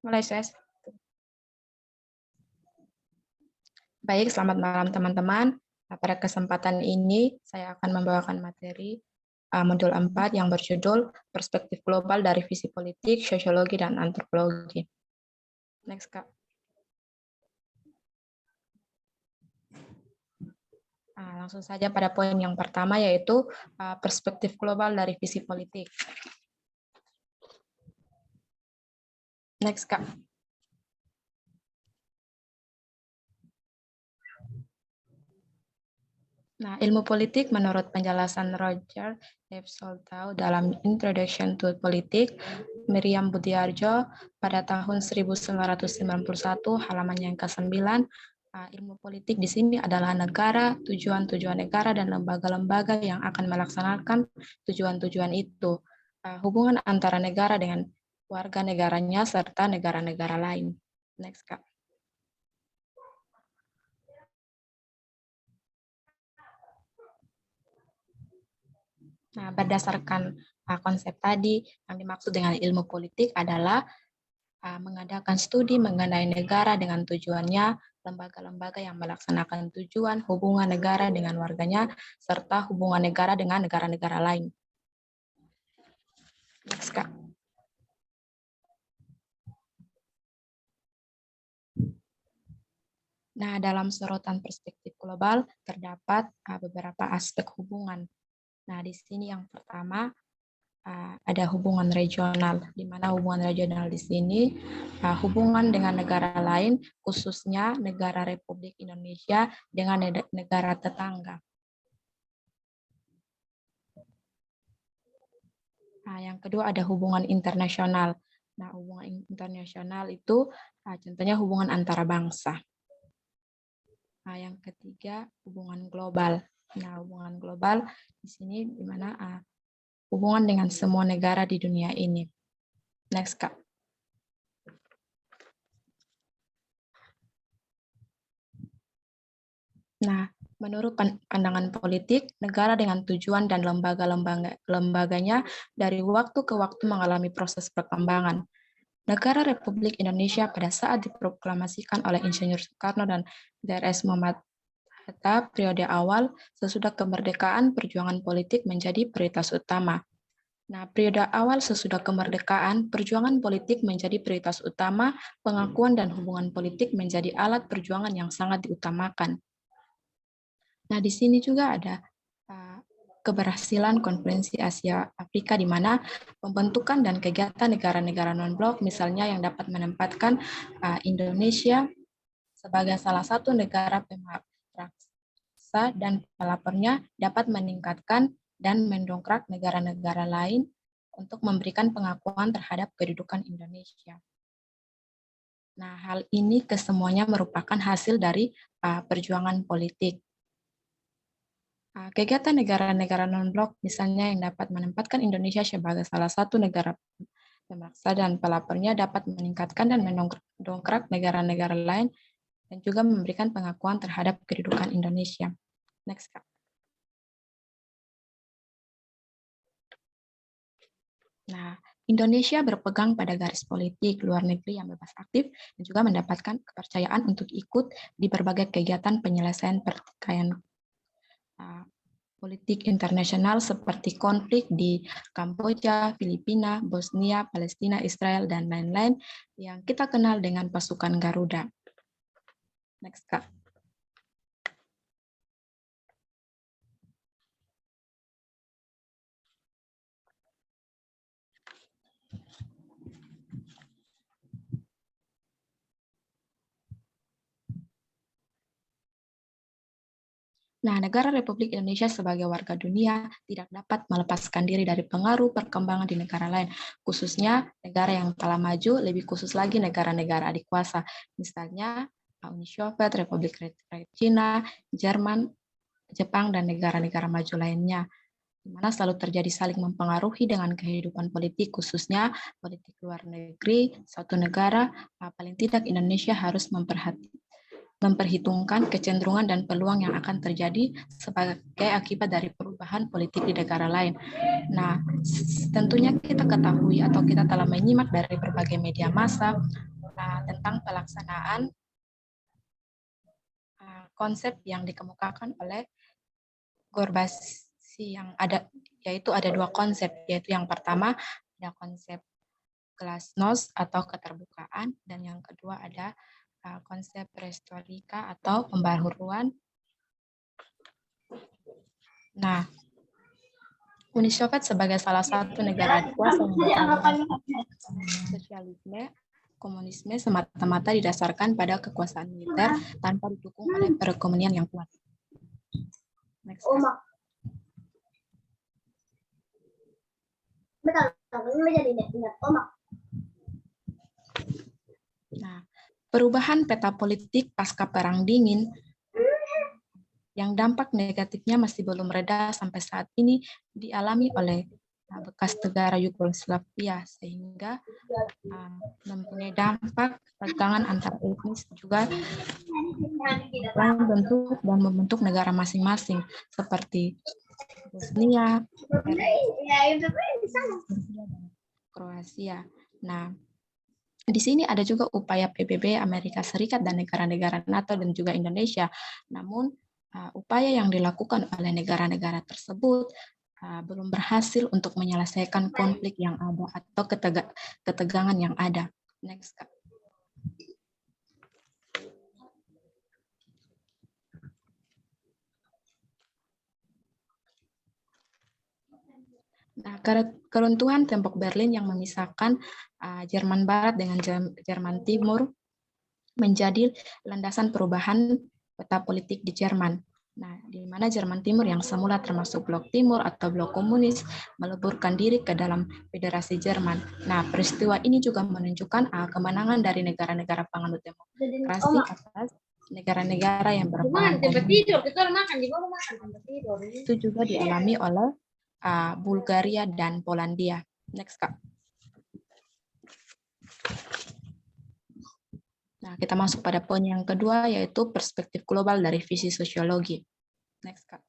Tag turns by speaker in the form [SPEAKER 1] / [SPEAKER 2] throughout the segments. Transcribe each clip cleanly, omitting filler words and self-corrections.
[SPEAKER 1] Mulai saya. Baik, selamat malam teman-teman. Pada kesempatan ini saya akan membawakan materi modul 4 yang berjudul Perspektif Global dari Visi Politik, Sosiologi, dan Antropologi. Next, Kak. Langsung saja pada poin yang pertama, yaitu perspektif global dari visi politik. Next, Kak. Nah, ilmu politik menurut penjelasan Roger F. Soltau dalam Introduction to Politics, Miriam Budiarjo pada tahun 1991, halaman yang ke-9, ilmu politik di sini adalah negara, tujuan-tujuan negara, dan lembaga-lembaga yang akan melaksanakan tujuan-tujuan itu. Hubungan antara negara dengan warga negaranya serta negara-negara lain. Next, Kak. Nah, berdasarkan konsep tadi, yang dimaksud dengan ilmu politik adalah mengadakan studi mengenai negara dengan tujuannya, lembaga-lembaga yang melaksanakan tujuan, hubungan negara dengan warganya, serta hubungan negara dengan negara-negara lain. Next, Kak. Nah, dalam sorotan perspektif global terdapat beberapa aspek hubungan. Nah, di sini yang pertama ada hubungan regional, di mana hubungan regional di sini hubungan dengan negara lain, khususnya negara Republik Indonesia dengan negara tetangga. Yang kedua ada hubungan internasional. Nah, hubungan internasional itu contohnya hubungan antara bangsa. Yang ketiga hubungan global. Nah, hubungan global di sini di mana hubungan dengan semua negara di dunia ini. Next, Kak. Nah, menurut pandangan politik, negara dengan tujuan dan lembaga-lembaganya dari waktu ke waktu mengalami proses perkembangan. Negara Republik Indonesia pada saat diproklamasikan oleh Insinyur Soekarno dan Drs. Muhammad Hatta periode awal, sesudah kemerdekaan, perjuangan politik menjadi prioritas utama. Nah, periode awal sesudah kemerdekaan, perjuangan politik menjadi prioritas utama, pengakuan dan hubungan politik menjadi alat perjuangan yang sangat diutamakan. Nah, di sini juga ada keberhasilan Konferensi Asia Afrika di mana pembentukan dan kegiatan negara-negara non-blok misalnya yang dapat menempatkan Indonesia sebagai salah satu negara pemeraksa dan pelapornya dapat meningkatkan dan mendongkrak negara-negara lain untuk memberikan pengakuan terhadap kedudukan Indonesia. Nah, hal ini kesemuanya merupakan hasil dari perjuangan politik. Kegiatan negara-negara non-blok misalnya yang dapat menempatkan Indonesia sebagai salah satu negara pemaksa dan pelapornya dapat meningkatkan dan mendongkrak negara-negara lain dan juga memberikan pengakuan terhadap kedudukan Indonesia. Next, Kak. Nah, Indonesia berpegang pada garis politik luar negeri yang bebas aktif dan juga mendapatkan kepercayaan untuk ikut di berbagai kegiatan penyelesaian pertikaian politik internasional seperti konflik di Kamboja, Filipina, Bosnia, Palestina, Israel, dan lain-lain yang kita kenal dengan pasukan Garuda. Next, Kak. Nah, negara Republik Indonesia sebagai warga dunia tidak dapat melepaskan diri dari pengaruh perkembangan di negara lain, khususnya negara yang telah maju, lebih khusus lagi negara-negara adik kuasa, misalnya Uni Soviet, Republik Rakyat Cina, Jerman, Jepang, dan negara-negara maju lainnya, di mana selalu terjadi saling mempengaruhi dengan kehidupan politik, khususnya politik luar negeri, suatu negara, paling tidak Indonesia harus memperhitungkan kecenderungan dan peluang yang akan terjadi sebagai akibat dari perubahan politik di negara lain. Nah, tentunya kita ketahui atau kita telah menyimak dari berbagai media massa tentang pelaksanaan konsep yang dikemukakan oleh Gorbasi yang ada, yaitu ada dua konsep, yaitu yang pertama ada konsep glasnost atau keterbukaan, dan yang kedua ada konsep perestroika atau pembaharuan. Nah, Uni Soviet sebagai salah satu negara kuasa sosialisme, komunisme semata-mata didasarkan pada kekuasaan militer tanpa didukung oleh perekonomian yang kuat. Next. Nah, perubahan peta politik pasca Perang Dingin yang dampak negatifnya masih belum reda sampai saat ini dialami oleh bekas negara Yugoslavia, sehingga mempunyai dampak ketegangan antar etnis juga bentuk dan membentuk negara masing-masing seperti Bosnia, Kroasia. Nah, di sini ada juga upaya PBB Amerika Serikat dan negara-negara NATO dan juga Indonesia. Namun, upaya yang dilakukan oleh negara-negara tersebut belum berhasil untuk menyelesaikan konflik yang ada atau ketegangan yang ada. Next, Kak. Nah, keruntuhan tembok Berlin yang memisahkan Jerman Barat dengan Jerman Timur menjadi landasan perubahan peta politik di Jerman. Nah, di mana Jerman Timur yang semula termasuk blok Timur atau blok komunis meleburkan diri ke dalam Federasi Jerman. Nah, peristiwa ini juga menunjukkan kemenangan dari negara-negara penganut demokrasi atas negara-negara yang berpengaruh. Itu juga dialami oleh Bulgaria dan Polandia. Next, Kak. Nah, kita masuk pada poin yang kedua, yaitu perspektif global dari visi sosiologi. Next, Kak.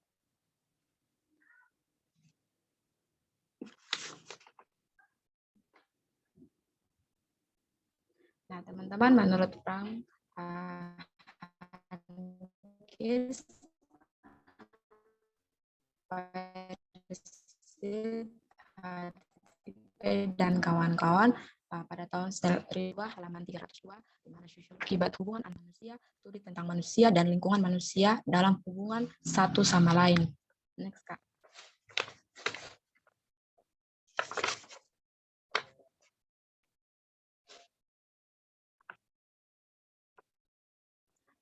[SPEAKER 1] Nah, teman-teman, menurut Frank dan kawan-kawan pada tahun 2002 halaman 302 di mana akibat hubungan antar manusia, studi tentang manusia dan lingkungan manusia dalam hubungan satu sama lain. Next, Kak.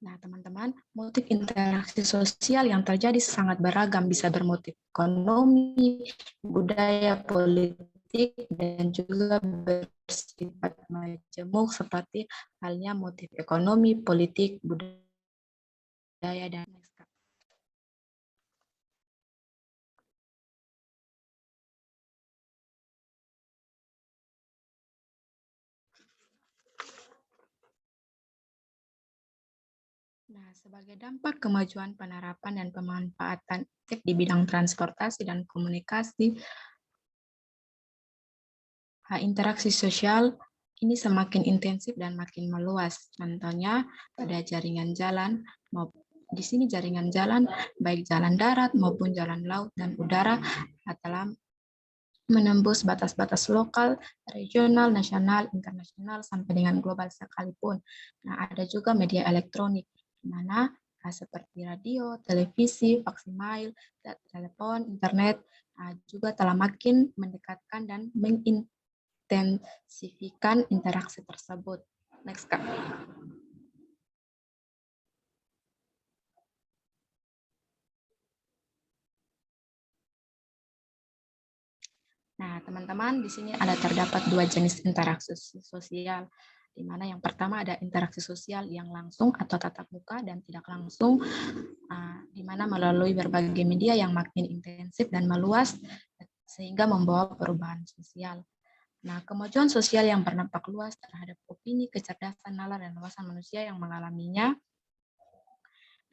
[SPEAKER 1] Nah, teman-teman, motif interaksi sosial yang terjadi sangat beragam, bisa bermotif ekonomi, budaya, politik, dan juga bersifat majemuk seperti halnya motif ekonomi, politik, budaya, dan lain-lain. Nah, sebagai dampak kemajuan penerapan dan pemanfaatan di bidang transportasi dan komunikasi, interaksi sosial ini semakin intensif dan makin meluas. Contohnya pada jaringan jalan, di sini jaringan jalan, baik jalan darat maupun jalan laut dan udara, telah menembus batas-batas lokal, regional, nasional, internasional, sampai dengan global sekalipun. Nah, ada juga media elektronik, di mana seperti radio, televisi, fax email, telepon, internet, juga telah makin mendekatkan dan mengintensifikan interaksi tersebut. Next, Kak. Nah, teman-teman, di sini ada terdapat dua jenis interaksi sosial, di mana yang pertama ada interaksi sosial yang langsung atau tatap muka dan tidak langsung, di mana melalui berbagai media yang makin intensif dan meluas, sehingga membawa perubahan sosial. Nah, kemajuan sosial yang berdampak luas terhadap opini, kecerdasan, nalar, dan wawasan manusia yang mengalaminya,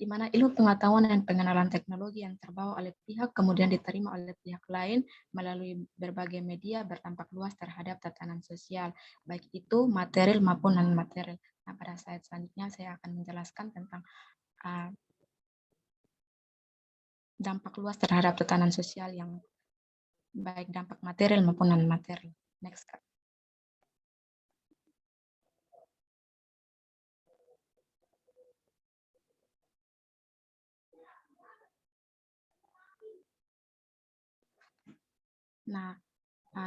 [SPEAKER 1] di mana ilmu pengetahuan dan pengenalan teknologi yang terbawa oleh pihak kemudian diterima oleh pihak lain melalui berbagai media berdampak luas terhadap tatanan sosial, baik itu material maupun non-material. Nah, pada slide selanjutnya saya akan menjelaskan tentang dampak luas terhadap tatanan sosial yang baik dampak material maupun non-material. Next, Kak. Nah,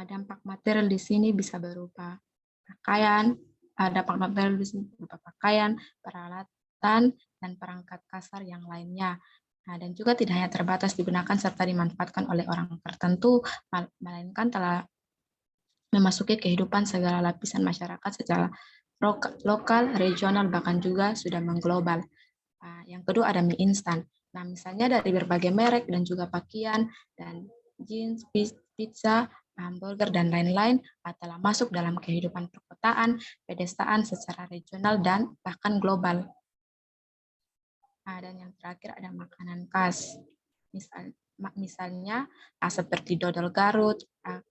[SPEAKER 1] dampak material di sini bisa berupa pakaian, dampak material di sini berupa pakaian, peralatan, dan perangkat kasar yang lainnya. Nah, dan juga tidak hanya terbatas digunakan serta dimanfaatkan oleh orang tertentu, melainkan telah memasuki kehidupan segala lapisan masyarakat secara lokal, regional, bahkan juga sudah mengglobal. Yang kedua ada mie instan. Nah, misalnya dari berbagai merek dan juga pakaian dan jeans, pizza, hamburger, dan lain-lain telah masuk dalam kehidupan perkotaan, pedesaan secara regional dan bahkan global. Dan yang terakhir ada makanan khas. Misalnya seperti dodol Garut,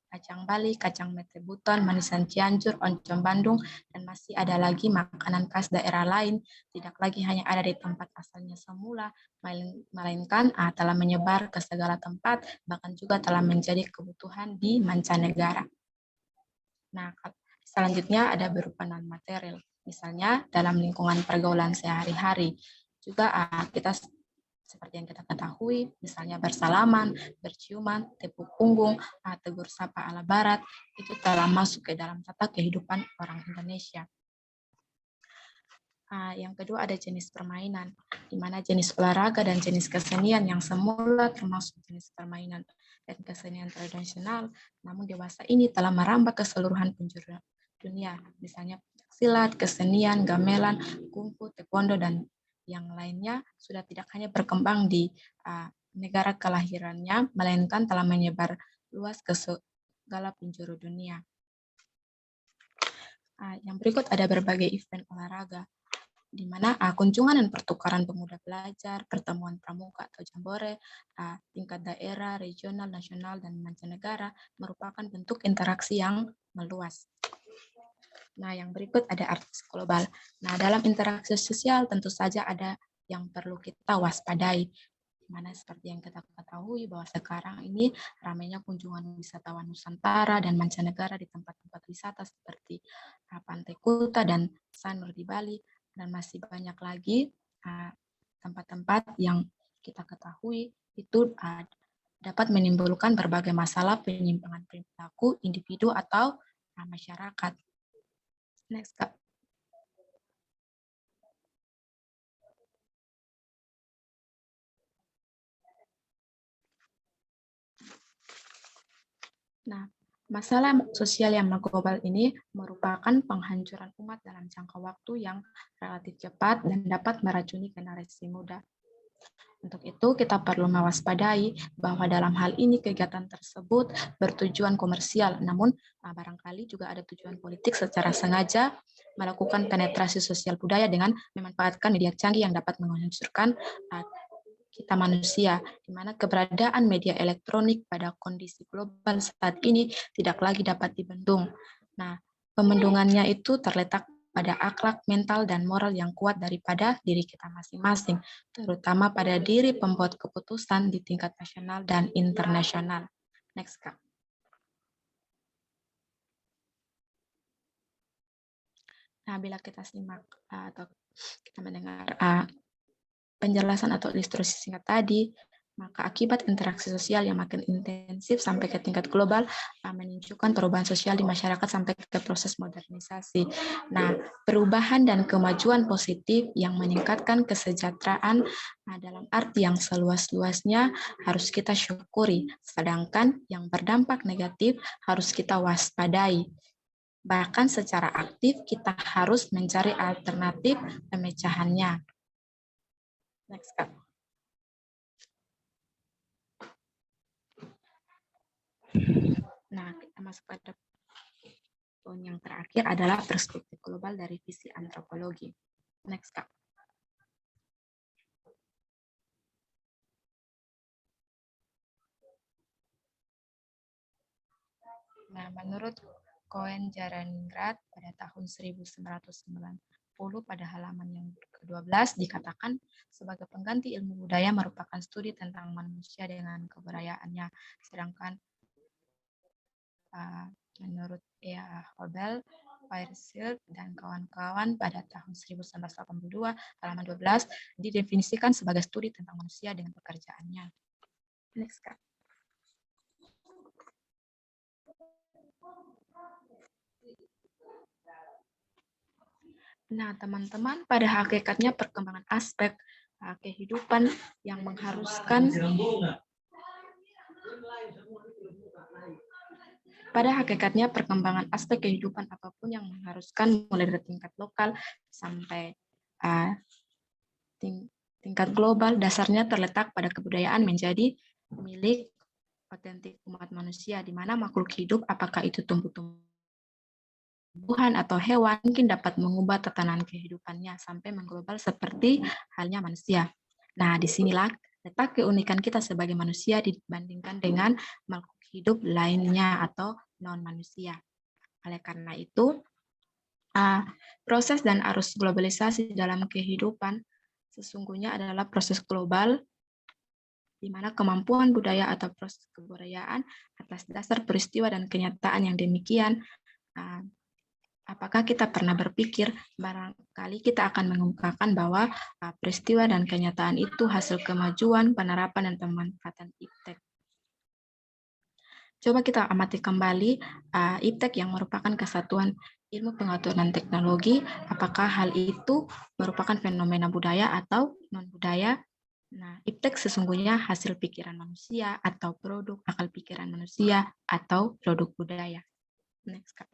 [SPEAKER 1] kacang Bali, kacang mete buton, manisan Cianjur, oncom Bandung, dan masih ada lagi makanan khas daerah lain, tidak lagi hanya ada di tempat asalnya semula, melainkan telah menyebar ke segala tempat, bahkan juga telah menjadi kebutuhan di mancanegara. Nah, selanjutnya ada berupa non-material, misalnya dalam lingkungan pergaulan sehari-hari. Juga kita seperti yang kita ketahui, misalnya bersalaman, berciuman, tepuk punggung, tegur sapa ala barat, itu telah masuk ke dalam tata kehidupan orang Indonesia. Yang kedua ada jenis permainan, di mana jenis olahraga dan jenis kesenian yang semula termasuk jenis permainan dan kesenian tradisional, namun dewasa ini telah merambah ke seluruhan penjuru dunia, misalnya silat, kesenian, gamelan, kungfu, taekwondo, dan yang lainnya sudah tidak hanya berkembang di negara kelahirannya, melainkan telah menyebar luas ke segala penjuru dunia. Yang berikut ada berbagai event olahraga, di mana kunjungan dan pertukaran pemuda belajar, pertemuan pramuka atau jambore, tingkat daerah, regional, nasional, dan mancanegara merupakan bentuk interaksi yang meluas. Nah, yang berikut ada artis global. Nah, dalam interaksi sosial tentu saja ada yang perlu kita waspadai, di mana seperti yang kita ketahui bahwa sekarang ini ramainya kunjungan wisatawan Nusantara dan mancanegara di tempat-tempat wisata seperti Pantai Kuta dan Sanur di Bali, dan masih banyak lagi tempat-tempat yang kita ketahui itu dapat menimbulkan berbagai masalah penyimpangan perilaku individu atau masyarakat. Next, Kak. Nah, masalah sosial yang global ini merupakan penghancuran umat dalam jangka waktu yang relatif cepat dan dapat meracuni generasi muda. Untuk itu, kita perlu mewaspadai bahwa dalam hal ini kegiatan tersebut bertujuan komersial, namun barangkali juga ada tujuan politik secara sengaja melakukan penetrasi sosial budaya dengan memanfaatkan media canggih yang dapat menghancurkan kita manusia, di mana keberadaan media elektronik pada kondisi global saat ini tidak lagi dapat dibendung. Nah, pembendungannya itu terletak pada akhlak, mental, dan moral yang kuat daripada diri kita masing-masing, terutama pada diri pembuat keputusan di tingkat nasional dan internasional. Next, Kak. Nah, bila kita simak atau kita mendengar penjelasan atau ilustrasi singkat tadi, maka akibat interaksi sosial yang makin intensif sampai ke tingkat global menunjukkan perubahan sosial di masyarakat sampai ke proses modernisasi. Nah, perubahan dan kemajuan positif yang meningkatkan kesejahteraan dalam arti yang seluas-luasnya harus kita syukuri, sedangkan yang berdampak negatif harus kita waspadai. Bahkan secara aktif kita harus mencari alternatif pemecahannya. Next, Kak. Nah, kita masuk pada poin yang terakhir adalah perspektif global dari visi antropologi. Next, Kak. Nah, menurut Cohen Jaraningrat pada tahun 1990, pada halaman yang ke-12 dikatakan sebagai pengganti ilmu budaya merupakan studi tentang manusia dengan kebudayaannya. Sedangkan menurut Hobel, Weiersild, dan kawan-kawan pada tahun 1982, halaman 12, didefinisikan sebagai studi tentang manusia dengan pekerjaannya. Next, Kak. Nah, teman-teman, pada hakikatnya perkembangan aspek kehidupan yang mengharuskan apapun yang mengharuskan mulai dari tingkat lokal sampai tingkat global, dasarnya terletak pada kebudayaan menjadi milik otentik umat manusia, di mana makhluk hidup, apakah itu tumbuhan atau hewan, mungkin dapat mengubah tatanan kehidupannya sampai mengglobal seperti halnya manusia. Nah, disinilah letak keunikan kita sebagai manusia dibandingkan dengan makhluk hidup lainnya atau non-manusia. Oleh karena itu, proses dan arus globalisasi dalam kehidupan sesungguhnya adalah proses global di mana kemampuan budaya atau proses kebudayaan atas dasar peristiwa dan kenyataan yang demikian. Apakah kita pernah berpikir barangkali kita akan mengungkapkan bahwa peristiwa dan kenyataan itu hasil kemajuan, penerapan, dan pemanfaatan iptek. Coba kita amati kembali iptek yang merupakan kesatuan ilmu pengetahuan teknologi, apakah hal itu merupakan fenomena budaya atau non-budaya? Nah, iptek sesungguhnya hasil pikiran manusia atau produk akal pikiran manusia atau produk budaya. Next, Kak.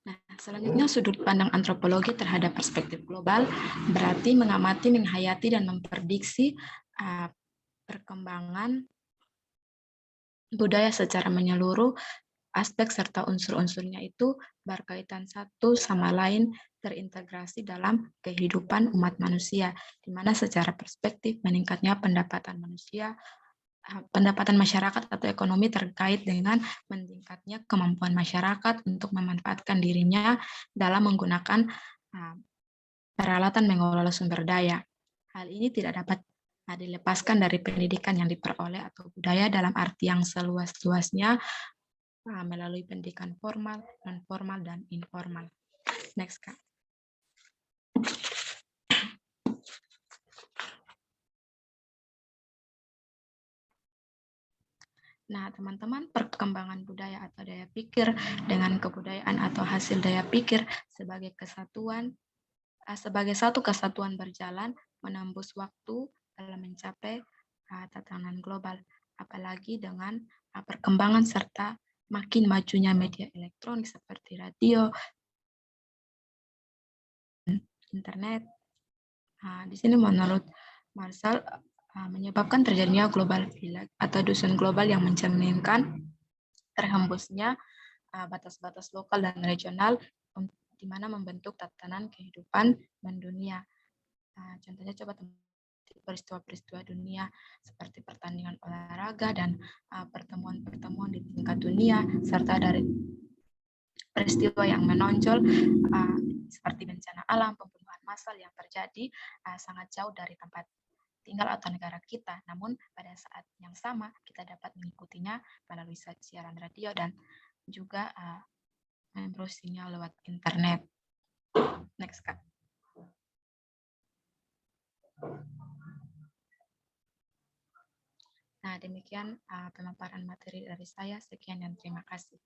[SPEAKER 1] Nah, selanjutnya sudut pandang antropologi terhadap perspektif global berarti mengamati, menghayati, dan memprediksi perkembangan budaya secara menyeluruh. Aspek serta unsur-unsurnya itu berkaitan satu sama lain, terintegrasi dalam kehidupan umat manusia, di mana secara perspektif meningkatnya pendapatan masyarakat atau ekonomi terkait dengan meningkatnya kemampuan masyarakat untuk memanfaatkan dirinya dalam menggunakan peralatan mengelola sumber daya. Hal ini tidak dapat dilepaskan dari pendidikan yang diperoleh atau budaya dalam arti yang seluas-luasnya melalui pendidikan formal, non-formal, dan informal. Next, Kak. Nah, teman-teman, perkembangan budaya atau daya pikir dengan kebudayaan atau hasil daya pikir sebagai satu kesatuan berjalan menembus waktu dalam mencapai tatanan global, apalagi dengan perkembangan serta makin majunya media elektronik seperti radio, internet. Di sini menurut Marshall menyebabkan terjadinya global village atau dusun global yang mencerminkan terhembusnya batas-batas lokal dan regional di mana membentuk tatanan kehidupan mendunia. Contohnya coba peristiwa-peristiwa dunia seperti pertandingan olahraga dan pertemuan-pertemuan di tingkat dunia, serta dari peristiwa yang menonjol seperti bencana alam, pembunuhan massal yang terjadi sangat jauh dari tempat tinggal atau negara kita. Namun pada saat yang sama kita dapat mengikutinya melalui siaran radio dan juga membrowsingnya lewat internet. Next, Kak. Nah, demikian pemaparan materi dari saya. Sekian dan terima kasih.